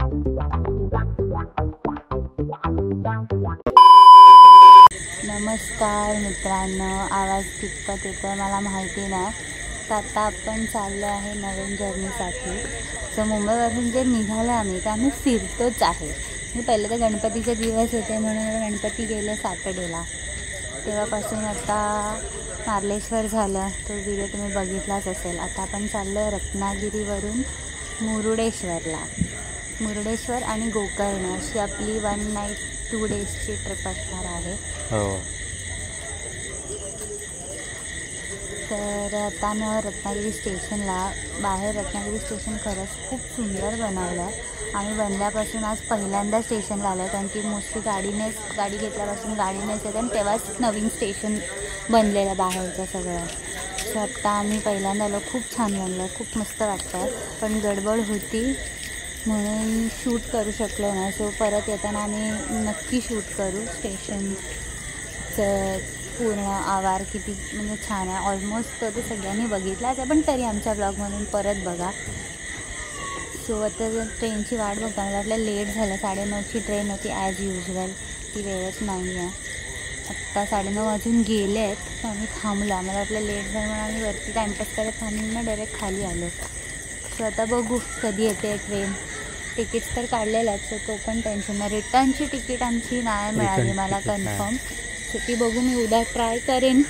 नमस्कार मित्रांनो, आवाज कितपत येतोय मला माहिती नाही. तर आता आपण चाललो आहे नवीन जर्नीसाठी. सो मुंबईवरून जे निघालो आम्ही तर आम्ही फिरतोच आहे. मी पहिले तर गणपतीचे दिवस होते म्हणून गणपती गेले सॅटर्डेला, तेव्हापासून आता मार्लेश्वर झालं. तो व्हिडिओ तुम्ही बघितलाच असेल. आता आपण चाललो आहे रत्नागिरीवरून मुरुडेश्वरला. मुरुडेश्वर आणि गोकर्ण अशी आपली 1 नाईट 2 डेजची ट्रिप असणार आहे. तर आता आम्ही रत्नागिरी स्टेशनला बाहेर. रत्नागिरी स्टेशन खरंच खूप सुंदर बनवलं आहे. आम्ही बनल्यापासून आज पहिल्यांदा स्टेशनला आलो आहे, कारण की मोस्टली गाडी घेतल्यापासून गाडीनेच येते आणि तेव्हाच नवीन स्टेशन बनलेलं बाहेरचं सगळं. सो आत्ता आम्ही पहिल्यांदा आलो. खूप छान बनलं, खूप मस्त वाटतं आहे. पण गडबड होती म्हणून शूट करू शकलो नाही. सो परत येताना आम्ही नक्की शूट करू. स्टेशनचं पूर्ण आवार किती म्हणजे छान आहे. ऑलमोस्ट तो सगळ्यांनी बघितलाच आहे, पण तरी आमच्या ब्लॉगमधून परत बघा. सो आता ट्रेनची वाट बघता मला वाटलं लेट झालं. 9:30ची ट्रेन होती ॲज युजल, ती वेळच नाही आहे. आत्ता 9:30 वाजून गेले आहेत. तर आम्ही थांबलो. आम्हाला वाटलं लेट झालं म्हणून आम्ही वरती टाईमपास करत थांबून ना डायरेक्ट खाली आलो. सो आता बघू कधी येते ट्रेन. तिकीट्स तर काढलेलं आहेत, सो तो पण टेन्शन नाही. रिटर्नची तिकीट आमची नाही मिळाली मला कन्फर्म. सो ती बघू, मी उद्या ट्राय करेन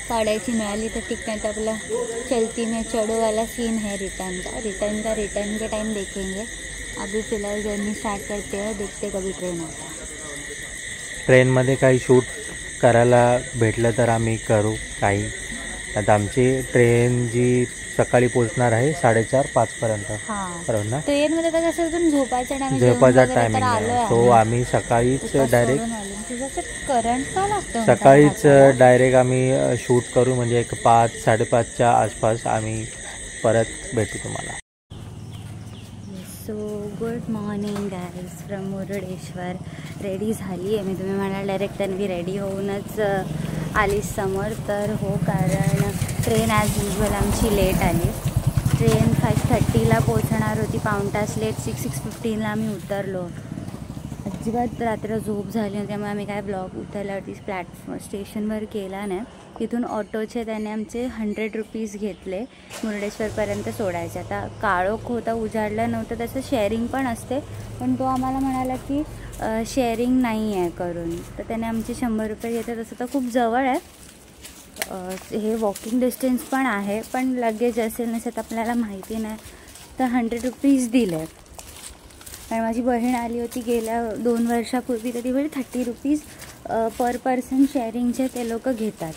काढायची. मिळाली तर ठीक, नाही तर आपला चलती में चढ़ो वाला सीन है रिटर्न के टाइम देखेंगे. अभी फिलहाल जर्नी स्टार्ट करते हैं, देखते कभी ट्रेन आता है. ट्रेनमध्ये काही शूट करायला भेटलं तर आम्ही करू काही. आता आमची ट्रेन जी सकाळी पोहोचणार आहे 4:30-5 पर्यंत. बरोबर ना? ट्रेनमध्ये तर कसं झोपायचा टायमिंग आहे, तो आम्ही सकाळीच डायरेक्ट डायरेक्ट आम्ही शूट करू. म्हणजे एक 5-5:30च्या आसपास आम्ही परत भेटू तुम्हाला. So good morning guys from Murudeshwar. Ready झाली आहे मी. तुम्ही म्हणाल डायरेक्ट तन्वी रेडी होऊनच आलीस समोर. तर हो, कारण ट्रेन ॲज युजल आमची लेट आली. ट्रेन 5:30ला पोहोचणार होती, पाऊण तास लेट. 6:15ला आम्ही उतरलो. अजिबात रात्र झोप झाली नाही, त्यामुळे आम्ही काय ब्लॉग उतरल्यावरती स्टेशनवर केला नाही. तिथून ऑटोचे त्याने आमचे 100 रुपीज घेतले मुरुडेश्वरपर्यंत सोडायचे. आता काळोख होता, उजाडलं नव्हतं. त्याचं शेअरिंग पण असते, पण तो आम्हाला म्हणाला की शेअरिंग नाही आहे करून. तर त्याने आमचे 100 रुपये घेते. तसं तर खूप जवळ आहे, हे वॉकिंग डिस्टन्स पण आहे, पण लगेज असेल नसेल आपल्याला माहिती नाही. तर 100 रुपीज दिले. कारण माझी बहीण आली होती गेल्या 2 वर्षापूर्वी, तर ती वेळी 30 रुपीज पर पर्सन शेअरिंगचे ते लोक घेतात.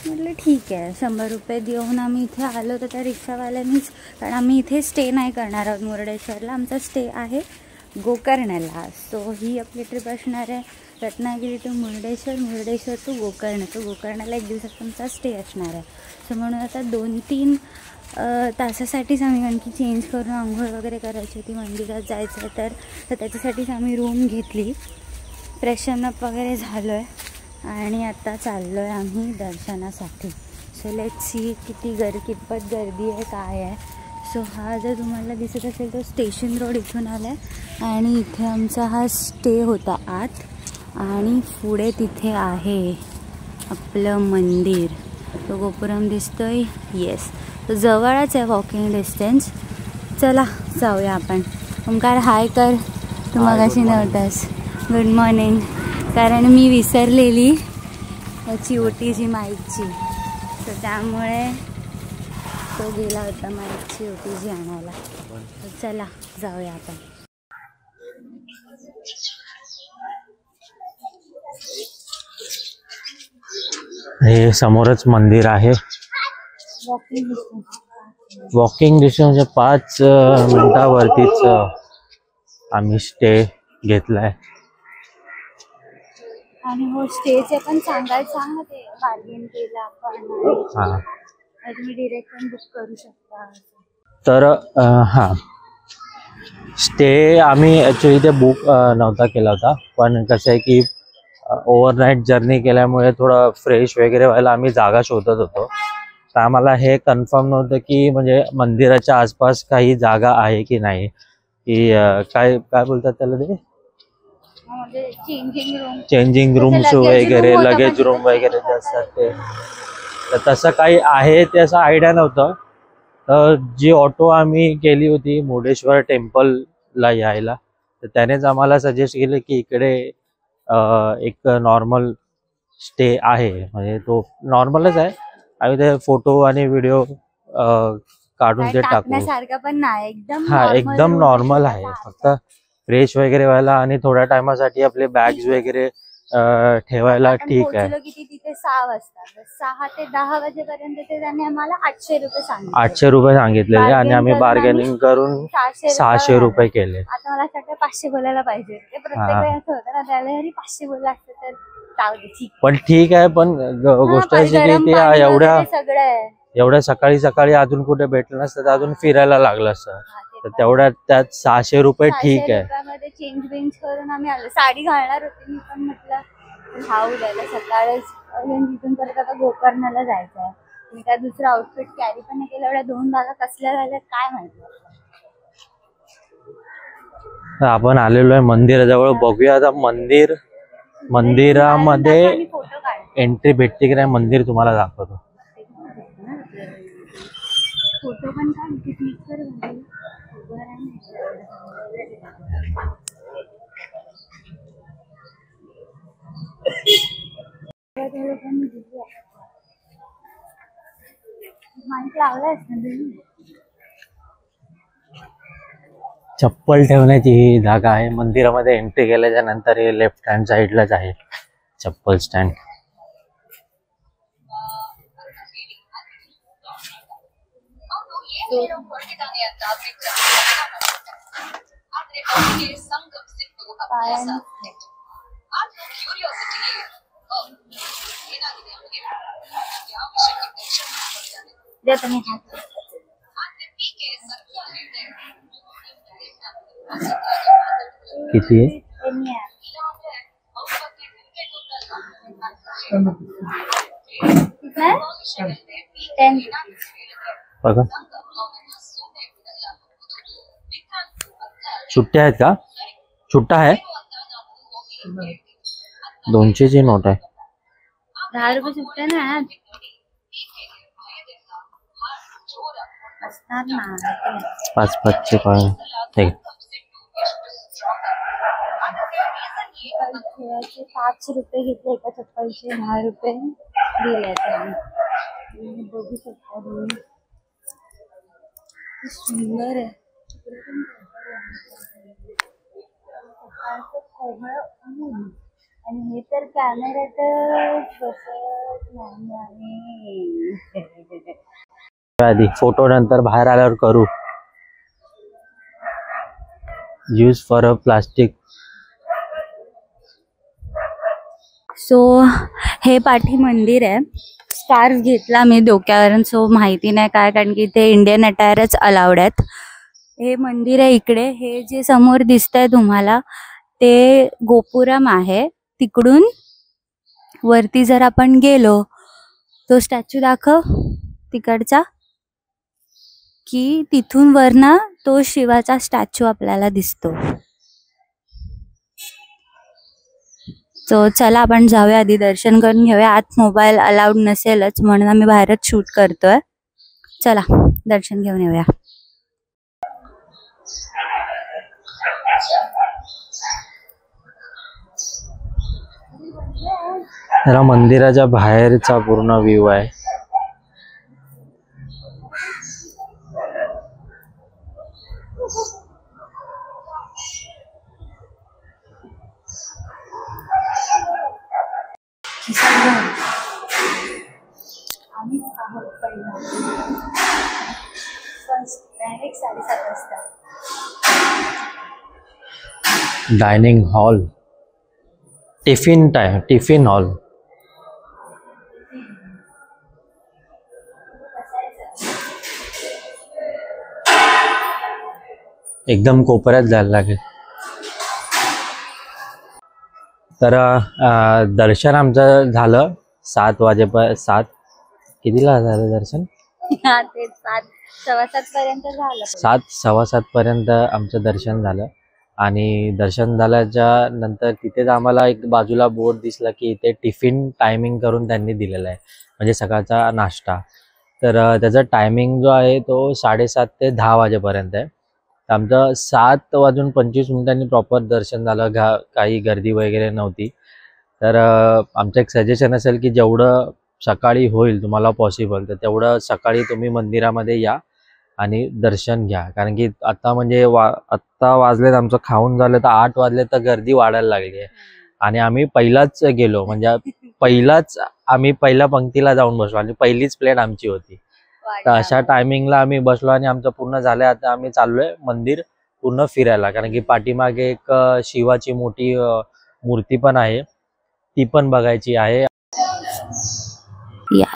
म्हटलं ठीक आहे. 100 रुपये देऊन आम्ही इथे आलो. तर त्या रिक्षावाल्यांनीच, कारण आम्ही इथे स्टे नाही करणार आहोत मुरुडेश्वरला, आमचा स्टे आहे गोकर्णला. सो ही आपली ट्रिप असणार आहे रत्नागिरी टू मुरुडेश्वर, मुरुडेश्वर टू गोकर्ण. तो गोकर्णाला 1 दिवसाचा आमचा स्टे असणार आहे. सो म्हणून आता 2-3 तासासाठीच आम्ही आणखी चेंज करून आंघोळ वगैरे करायची होती, मंदिरात जायचं तर त्याच्यासाठीच आम्ही रूम घेतली. फ्रेशनअप वगैरे झालो आहे आणि आता चाललो आहे आम्ही दर्शनासाठी. सो लेट्स सी कितपत गर्दी आहे, काय आहे. सो हा जर तुम्हाला दिसत असेल तर स्टेशन रोड इथून आला आहे आणि इथे आमचा हा स्टे होता आत. आणि पुढे तिथे आहे आपलं मंदिर. तो गोपुरम दिसतोय. येस, तो जवळच आहे वॉकिंग डिस्टन्स. चला जाऊया आपण. ओंकार हाय कर, तू मगाशी नव्हतास. Good morning. कारण मी विसरलेली याची OTG माईकची, तर त्यामुळे तो गेला होता माईकची OTG आणायला. तर चला जाऊया आपण. हे समोरच मंदिर आहे. वॉकिंग डिस्टन्स म्हणजे 5 मिनिटावरतीच आम्ही स्टे घेतलाय. आणि हो, स्टेचे पण सांगायचं सांग ना, ते बार्गेन केलं आपण. तुम्ही डिरेक्ट पण बुक करू शकता. तर हां, स्टे आम्ही ॲक्च्युली ते बुक नव्हता केला होता, पण कसं आहे की ओव्हरनाईट जर्नी केल्यामुळे थोडं फ्रेश वगैरे व्हायला आम्ही जागा शोधत होतो. तर आम्हाला हे कन्फर्म नव्हतं की म्हणजे मंदिराच्या आसपास काही जागा आहे की नाही, की काय काय बोलतात त्याला ते, म्हणजे चेंजिंग रूम, चेंजिंग रूम्स वगैरे, लगेज रूम वगैरे जे असतात ते. तर तसं काही आहे ते असं आयडिया नव्हतं. तर जी ऑटो आम्ही केली होती मुर्डेश्वर टेम्पलला यायला, तर त्यानेच आम्हाला सजेस्ट केलं की इकडे एक नॉर्मल स्टे आहे, म्हणजे तो नॉर्मलच आहे. आम्ही ते फोटो आणि व्हिडिओ काढून ते टाकू. टाकण्यासारखं पण नाही, एकदम हा नॉर्मल एकदम रूम नॉर्मल आहे. फक्त फ्रेश वगैरे व्हायला आणि थोड्या टायमासाठी आपले बॅग्स वगैरे ठेवायला ठीक आहे. किती तिथे 6 वाजता, 6 ते 10 वाजेपर्यंत ते त्यांनी आम्हाला 800 रुपये सांगितले. 800 रुपये सांगितलेले आणि आम्ही बार्गेनिंग करून 600 रुपये केले. आता मला असं 500 बोलायला पाहिजे, ते प्रत्येक वेळेस असं होतं ना, त्यावेळी 500 बोलला असतं तर जाऊ दे ठीक. पण ठीक आहे, पण गोष्ट अशी की ते एवढ्या सकाळी सकाळी अजून कुठे भेटलं नसतं, तर अजून फिरायला लागलं असतं. तर तेवढ्यात त्यात 600 रुपये ठीक आहे. चेंज बेंज करून आम्ही आलो. साडी घालणार होती मी, पण म्हटलं राहू द्यायला, सकाळच तिथून परत आता गोकर्णाला जायचं आहे. मी काय दुसरं आउटफिट कॅरी पण नाही केलं. एवढ्या 2 बॅगा कसल्या झाल्या काय माहिती. आपण आलेलो आहे मंदिराजवळ, बघूया आता मंदिरामध्ये एंट्री भेटते की नाही, मंदिर तुम्हाला दाखवतो. फोटो पण काय क्लिक कर. चप्पल ठेवण्याची ही जागा आहे मंदिरामध्ये. एंट्री केल्याच्या नंतर हे लेफ्ट हँड साइडलाच आहे चप्पल स्टँड. किती आहे? बघा, सुट्ट्या आहेत का? सुट्टा आहे, 200ची नोट आहे. 10 रुपये सुट्टे ना असणार ना. 5-5चे पाय. 5 रुपये घेतले एका चप्पलचे, 10 रुपये दिले. बघू शकता सुंदर आहे. आणि हे तर कॅमेऱ्यात बसत नाही. आधी फोटो नंतर बाहेर आल्यावर करू. Use for a plastic. So हे पाठी मंदिर आहे. स्कार्फ घेतला मी डोक्यावरून, सो माहिती नाही काय, कारण की इथे इंडियन अटायरच अलाउड आहेत. हे मंदिर आहे इकडे. हे जे समोर दिसतंय तुम्हाला ते गोपुरम आहे. तिकडून वरती जर आपण गेलो, तो स्टॅच्यू दाखव तिकडचा, की तिथून वरना तो शिवाचा स्टॅच्यू आपल्याला दिसतो. सो चला आपण जाऊया, आधी दर्शन करून घेऊया. आत मोबाईल अलाउड नसेलच म्हणून आम्ही बाहेरच शूट करतोय. चला दर्शन घेऊन येऊया. जरा मंदिराच्या बाहेरचा पूर्ण व्ह्यू आहे. Dining hall, tiffin hall. एकदम कोपऱ्यात जायला लागेल. तर दर्शन आमचं झालं 7 वाजेपर्यंत. 7 कितीला झालं दर्शन? 7:15 पर्यंत झालं. 7:15 पर्यंत आमचं दर्शन झालं. आणि दर्शन झाल्याच्या नंतर तिथेच आम्हाला एक बाजूला बोर्ड दिसला की इथे टिफिन टायमिंग करून त्यांनी दिलेला आहे, म्हणजे सकाळचा नाश्ता. तर त्याचा टायमिंग जो आहे तो 7:30 ते 10 वाजेपर्यंत आहे. तर आमचं 7:25 प्रॉपर दर्शन झालं. काही गर्दी वगैरे नव्हती. तर आमचं एक सजेशन असेल की जेवढं सकाळी होईल तुम्हाला पॉसिबल, तर तेवढं सकाळी तुम्ही मंदिरामध्ये या आणि दर्शन घ्या. कारण की आता म्हणजे आत्ता वाजलेत, आमचं खाऊन झालं तर 8 वाजले, तर गर्दी वाढायला लागली आहे. आणि आम्ही पहिलाच गेलो, म्हणजे आम्ही पहिल्या पंक्तीला जाऊन बसलो आणि पहिलीच प्लेट आमची होती. तर अशा टायमिंगला आम्ही बसलो आणि आमचं पूर्ण झालंय. आता आम्ही चाललोय मंदिर पूर्ण फिरायला, कारण की पाठीमागे एक शिवाची मोठी मूर्ती पण आहे, ती पण बघायची आहे.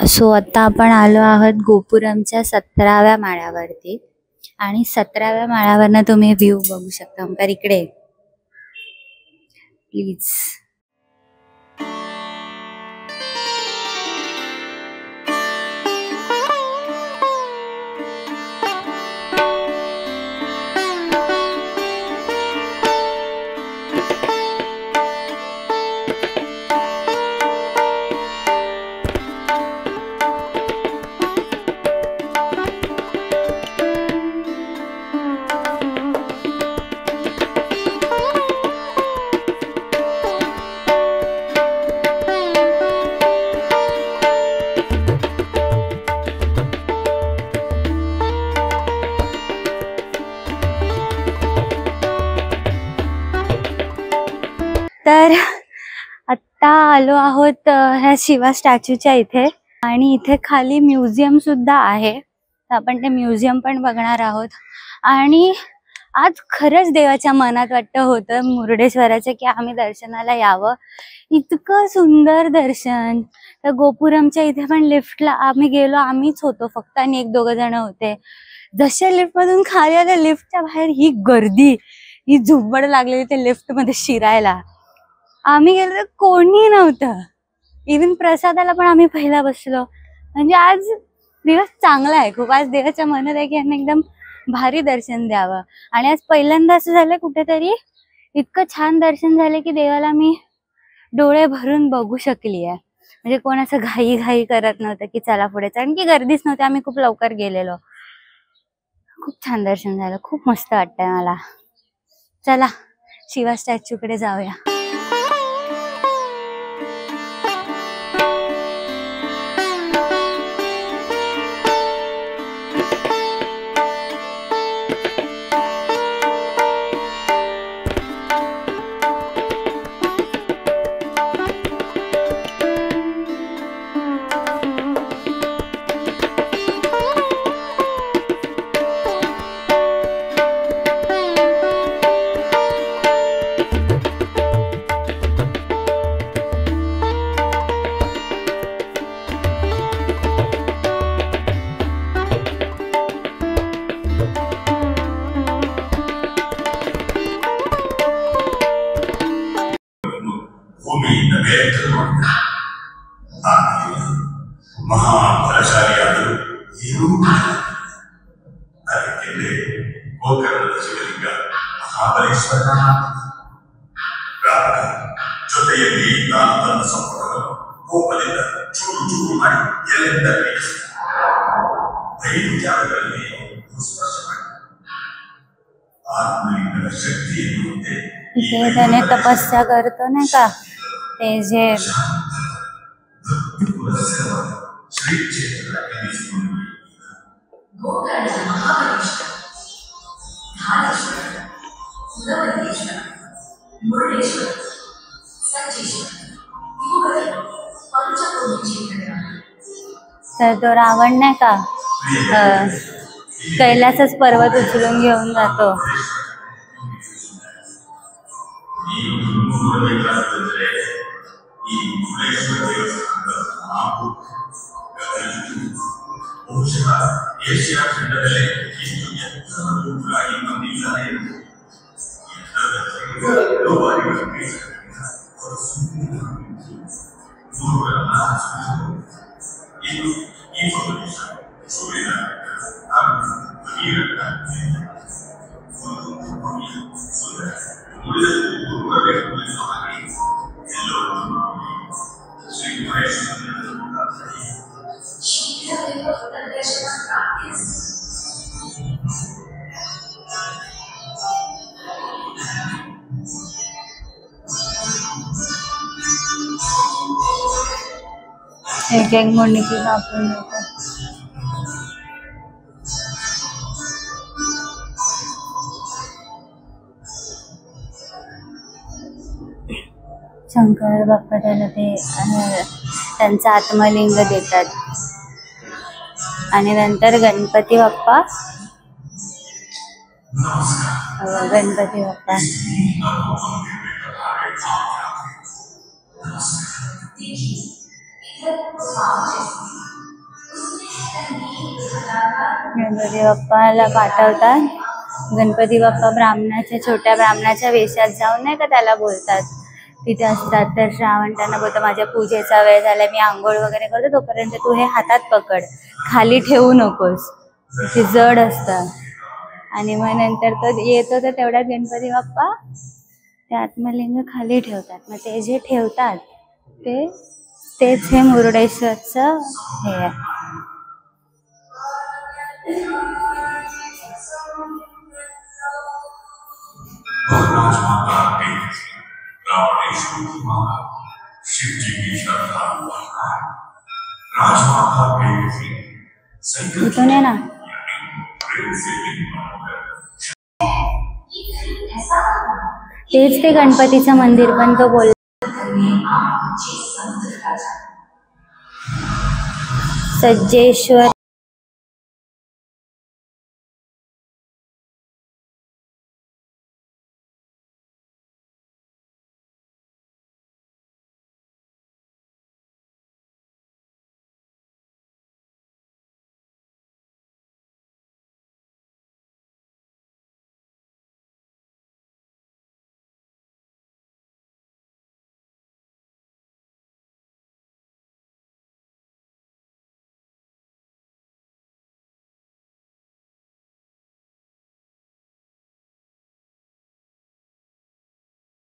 सो आता आपण आलो आहोत गोपुरमच्या 17व्या माळ्यावरती. आणि 17व्या माळ्यावरनं तुम्ही व्ह्यू बघू शकता. तर इकडे प्लीज. तर आत्ता आलो आहोत ह्या शिवा स्टॅच्यूच्या इथे. आणि इथे खाली म्युझियम सुद्धा आहे, तर आपण ते म्युझियम पण बघणार आहोत. आणि आज खरंच देवाच्या मनात वाटतं होतं मुरुडेश्वराचं की आम्ही दर्शनाला यावं. इतकं सुंदर दर्शन. तर गोपुरमच्या इथे पण लिफ्टला आम्ही गेलो, आम्हीच होतो फक्त आणि 1-2 जण होते. जसे लिफ्टमधून खाली आले, लिफ्टच्या बाहेर ही गर्दी, ही झुंबड लागलेली ते लिफ्टमध्ये शिरायला. आम्ही गेलो तर कोणी नव्हतं. इव्हन प्रसादाला पण आम्ही पहिला बसलो. म्हणजे आज दिवस चांगला आहे खूप. आज देवाच्या मनात आहे की यांना एकदम भारी दर्शन द्यावं. आणि आज पहिल्यांदा असं झालं कुठेतरी इतकं छान दर्शन झालं की देवाला मी डोळे भरून बघू शकली आहे. म्हणजे कोण असं घाई घाई करत नव्हतं की चला पुढे, कारण की गर्दीच नव्हती. आम्ही खूप लवकर गेलेलो. खूप छान दर्शन झालं. खूप मस्त वाटतंय मला. चला शिवा स्टॅच्यूकडे जाऊया. ಮಹಾಫಲಶಾಲಿಯಾದರು ಏನೂ ಅದಕ್ಕೆಂದೇ ಗೋಕರ್ಣದ ಶಿವಲಿಂಗ ಮಹಾಬಲೇಶ್ವರನ ಜೊತೆಯಲ್ಲಿ ನಾನು ತನ್ನ ಸಂಪುಟವನ್ನು ಕೋಪದಿಂದ ಚೂರು ಚೂರು ಮಾಡಿ ಎಲ್ಲೆಂದ 5 ಜಾಗಗಳಲ್ಲಿ ಸ್ಪರ್ಶ ಮಾಡಿ आत्मलिंगाला शक्ती येते. इथे त्याने तपस्या करतो नाही का, ते जे तर तो रावण नाही का कैलासच पर्वत उचलून घेऊन जातो. ಏಷ್ಯಾ ಖಂಡದಲ್ಲೇ ಇಷ್ಟು ಎತ್ತರವಾಗಿ ಮಂದಿರ एक एक मुंडकी कापून देतात. शंकर बाप्पा त्याला ते त्यांचं आत्मलिंग देतात. आणि नंतर गणपती बाप्पा गणपती बाप्पा गणपती बाप्पाला पाठवतात. गणपती बाप्पा ब्राह्मणाच्या छोट्या ब्राह्मणाच्या वेशात जाऊन नाही का त्याला बोलतात तिथे असतात. तर श्रावण त्यांना बोलतो माझ्या पूजेचा वेळ झाला, मी आंघोळ वगैरे करतो, तोपर्यंत तू हे हातात पकड, खाली ठेवू नकोस, ते जड असतं. आणि मग नंतर तो येतो तर तेवढ्यात गणपती बाप्पा ते आत्मलिंग खाली ठेवतात. मग ते जे ठेवतात तेच हे मुरुडेश्वरचं हे आहे. इथून आहे ना. तेच ते गणपतीचं मंदिर पण तो बोल सज्जेश्वर